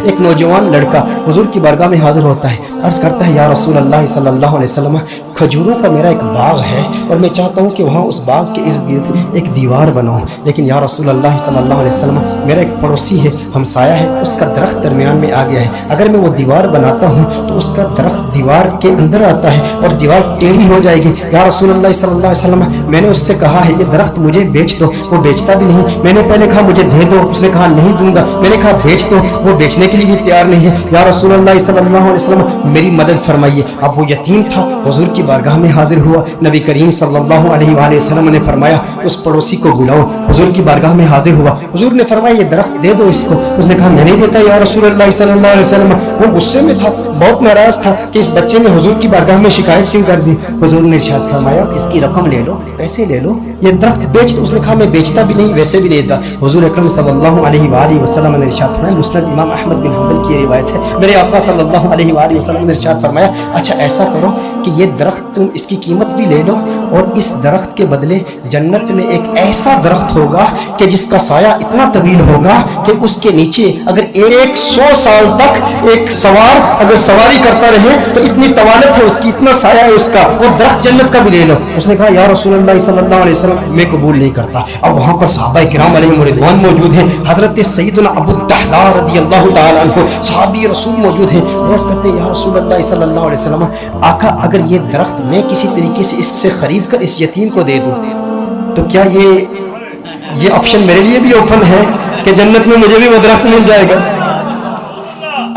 ایک نوجوان لڑکا حضور کی بارگاہ میں حاضر ہوتا ہے، عرض کرتا ہے یا رسول اللہ صلی اللہ علیہ وسلم کھجوروں کا میرا ایک باغ ہے اور میں چاہتا ہوں کہ وہاں اس باغ کے ارد گرد ایک دیوار بناؤں، لیکن یا رسول اللہ صلی اللہ علیہ وسلم میرا ایک پڑوسی ہے، ہمسایہ ہے، اس کا درخت درمیان میں آ گیا ہے، اگر میں وہ دیوار بناتا ہوں تو اس کا درخت دیوار کے اندر آتا ہے اور دیوار ٹیڑھی ہو جائے گی، یا رسول اللہ صلی اللہ علیہ وسلم میں نے اس سے کہا ہے یہ درخت مجھے بیچ دو، وہ بیچتا بھی نہیں، میں نے پہلے کہا مجھے دے دو، اس نے کہا نہیں دوں گا، میں نے کہا بیچ دو، وہ بیچنے کے لیے بھی تیار نہیں ہے، یا رسول اللہ صلی اللہ علیہ وسلم میری مدد فرمائیے۔ اب وہ یتیم تھا، حضور کی بارگاہ میں حاضر ہوا، نبی کریم صلی اللہ علیہ وآلہ وسلم نے فرمایا اس پڑوسی کو بلاؤ، حضور کی بارگاہ میں حاضر ہوا، حضور نے فرمایا یہ درخت دے دو اس کو، اس نے کہا میں نہیں دیتا یا رسول اللہ صلی اللہ علیہ وسلم، وہ غصے میں تھا، بہت ناراض تھا کہ اس بچے نے حضور کی بارگاہ میں شکایت کیوں کر دی، حضور نے ارشاد فرمایا اس کی رقم لے لو، پیسے لے لو، یہ درخت بیچ دو، اس نے کہا میں بیچتا بھی نہیں ویسے بھی نہیں دیتا، حضور اکرم صلی اللہ علیہ وآلہ وسلم نے ارشاد فرمایا، مسند امام احمد بن حنبل کی روایت ہے، میرے آقا صلی اللہ علیہ وآلہ وسلم نے ارشاد فرمایا اچھا ایسا کرو کہ یہ درخت تم اس کی قیمت بھی لے لو اور اس درخت کے بدلے جنت میں ایک ایسا درخت ہوگا کہ جس کا سایہ اتنا طویل ہوگا کہ اس کے نیچے اگر 100 سال تک ایک سوار اگر سواری کرتا رہے تو اتنی طوالت ہے اس کی، اتنا سایہ ہے اس کا، وہ درخت جنت کا بھی لے لو، اس نے کہا یا رسول اللہ صلی اللہ علیہ وسلم میں قبول نہیں کرتا۔ اب وہاں پر صحابہ کرام علیہم رضوان موجود ہیں، حضرت سیدنا ابو الدحداء رضی اللہ تعالیٰ عنہ صحابی رسول موجود ہیں، عرض کرتے ہیں یا رسول اللہ صلی اللہ علیہ وسلم آقا اگر یہ درخت میں کسی طریقے سے اس سے خرید کر اس یتیم کو دے دوں تو کیا یہ آپشن میرے لیے بھی اوپن ہے کہ جنت میں مجھے بھی وہ درخت مل جائے گا؟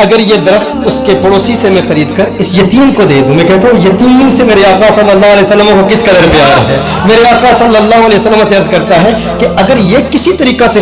اگر یہ درخت اس کے پڑوسی سے میں خرید کر اس یتیم کو دے دوں، میں کہتا ہوں یتیم سے میرے آقا صلی اللہ علیہ وسلم کو کس قدر پیار ہے، میرے آقا صلی اللہ علیہ وسلم سے عرض کرتا ہے کہ اگر یہ کسی طریقہ سے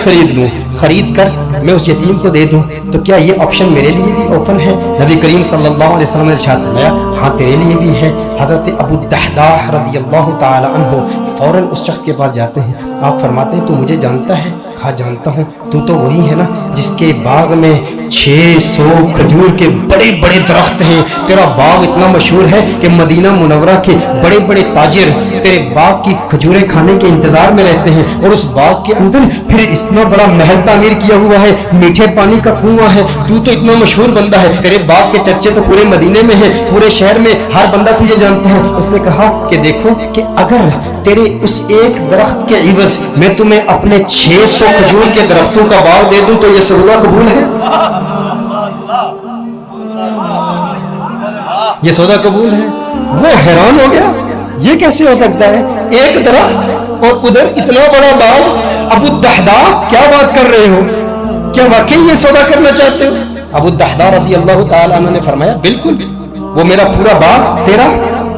خرید کر میں اس یتیم کو دے دوں تو کیا یہ آپشن میرے لیے بھی اوپن ہے؟ نبی کریم صلی اللہ علیہ وسلم نے ارشاد فرمایا ہاں تیرے لیے بھی ہے۔ حضرت ابو الدحداء رضی اللہ تعالی عنہ فوراً اس شخص کے پاس جاتے ہیں، آپ فرماتے ہیں تو مجھے جانتا ہے؟ کہا جانتا ہوں، تو وہی ہے نا جس کے باغ میں 600 کھجور کے بڑے بڑے درخت ہیں، تیرا باغ اتنا مشہور ہے کہ مدینہ منورہ کے بڑے بڑے تاجر تیرے باغ کی کھجوریں کھانے کے انتظار میں رہتے ہیں، اور اس باغ کے اندر پھر اتنا بڑا محل تعمیر کیا ہوا ہے، میٹھے پانی کا کنواں ہے، تو اتنا مشہور بندہ ہے، تیرے باغ کے چرچے تو پورے مدینے میں ہیں، پورے شہر میں ہر بندہ تجھے جانتا ہے۔ اس نے کہا کہ دیکھو کہ اگر تیرے اس ایک درخت کے عوض میں تمہیں اپنے 600 کھجور کے درختوں کا باغ دے دوں تو یہ سودا قبول ہے؟ یہ سودا قبول ہے؟ وہ حیران ہو گیا، یہ کیسے ہو سکتا ہے؟ ایک درخت اور ادھر اتنا بڑا باغ۔ ابو الدحداء کیا بات کر رہے ہو؟ کیا واقعی یہ سودا کرنا چاہتے ہو؟ ابو الدحداء رضی اللہ تعالیٰ عنہ نے فرمایا بالکل، وہ میرا پورا باغ تیرا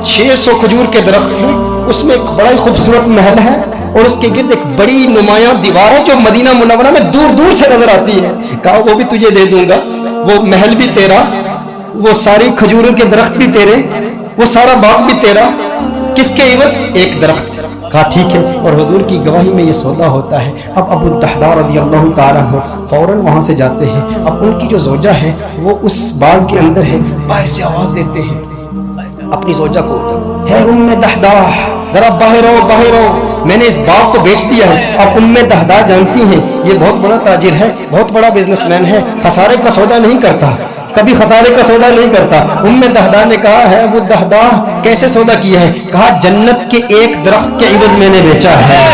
600 کھجور کے درخت ہیں، اس میں ایک بڑا ہی خوبصورت محل ہے اور اس کے گرد ایک بڑی نمایاں دیوار ہے جو مدینہ منورہ میں دور دور سے نظر آتی ہے۔ کہا وہ بھی تجھے دے دوں گا، وہ محل بھی تیرا، وہ ساری کھجوروں کے درخت بھی تیرے، وہ سارا باغ بھی تیرا، کس کے عوض؟ ایک درخت۔ کہا ٹھیک ہے، اور حضور کی گواہی میں یہ سودا ہوتا ہے۔ اب ابو الدحداء رضی اللہ تعالیٰ عنہ فوراً وہاں سے جاتے ہیں، اب ان کی جو زوجہ ہے وہ اس باغ کے اندر ہے، باہر سے آواز دیتے ہیں اپنی زوجہ کو، ہے ام دحداء ذرا باہر آؤ باہر آؤ، میں نے اس باغ کو بیچ دیا ہے۔ اب ام دحداء جانتی ہیں یہ بہت بڑا تاجر ہے، بہت بڑا بزنس مین ہے، خسارے کا سودا نہیں کرتا، کبھی خسارے کا سودا نہیں کرتا۔ ام دحداء نے کہا ہے وہ دحداء کیسے سودا کیا ہے؟ کہا جنت کے ایک درخت کے عوض میں نے بیچا ہے۔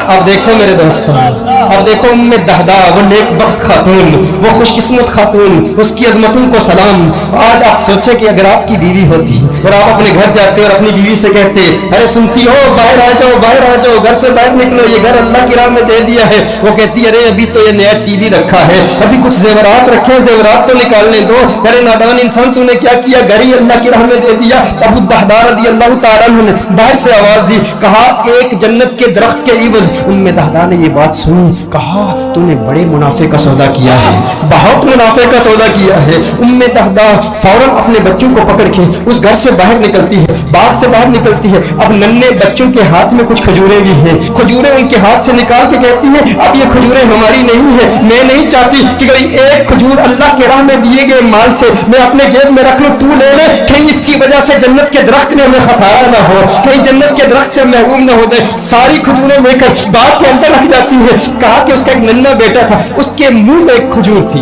اب دیکھو میرے دوستوں، اب دیکھو ام دحداء وہ نیک بخت خاتون، وہ خوش قسمت خاتون، اس کی عظمتوں کو سلام۔ آج آپ سوچیں کہ اگر آپ کی بیوی ہوتی اور آپ اپنے گھر جاتے اور اپنی بیوی سے کہتے ارے سنتی ہو باہر آ جاؤ باہر آ جاؤ، گھر سے باہر نکلو، یہ گھر اللہ کی راہ میں دے دیا ہے، وہ کہتی ارے ابھی تو یہ نیا ٹی وی رکھا ہے، ابھی کچھ زیورات رکھے ہیں، زیورات تو نکالنے دو، ارے نادان انسان تو نے کیا کیا، گھر ہی اللہ کی راہ میں دے دیا۔ ابو الدحداء رضی اللہ تعالیٰ عنہ نے باہر سے آواز دی، کہا ایک جنت کے درخت کے عوض۔ ام دحداء نے یہ بات سنی، کہا تو نے بڑے منافع کا سودا کیا ہے، بہت منافع کا سودا کیا ہے۔ ام دحداء فوراً اپنے بچوں کو پکڑ کے اس گھر سے باہر نکلتی ہے، باغ سے باہر نکلتی ہے۔ اب ننھے بچوں کے ہاتھ میں کچھ کھجوریں بھی ہیں، کھجوریں ان کے ہاتھ سے نکال کے کہتی ہے اب یہ کھجوریں ہماری نہیں ہیں، میں نہیں چاہتی کہ کوئی ایک کھجور اللہ کے راہ میں دیے گئے مال سے میں اپنے جیب میں رکھ لوں، تو لے لے، کہیں اس کی وجہ سے جنت کے درخت میں ہمیں خسارہ نہ ہو، کہیں جنت کے درخت سے محروم نہ ہو جائے۔ ساری کھجوریں لے کر باغ کے اندر رکھ جاتی ہے۔ کہا کہ اس کا ایک ننھا بیٹا تھا، اس کے منہ میں ایک کھجور تھی،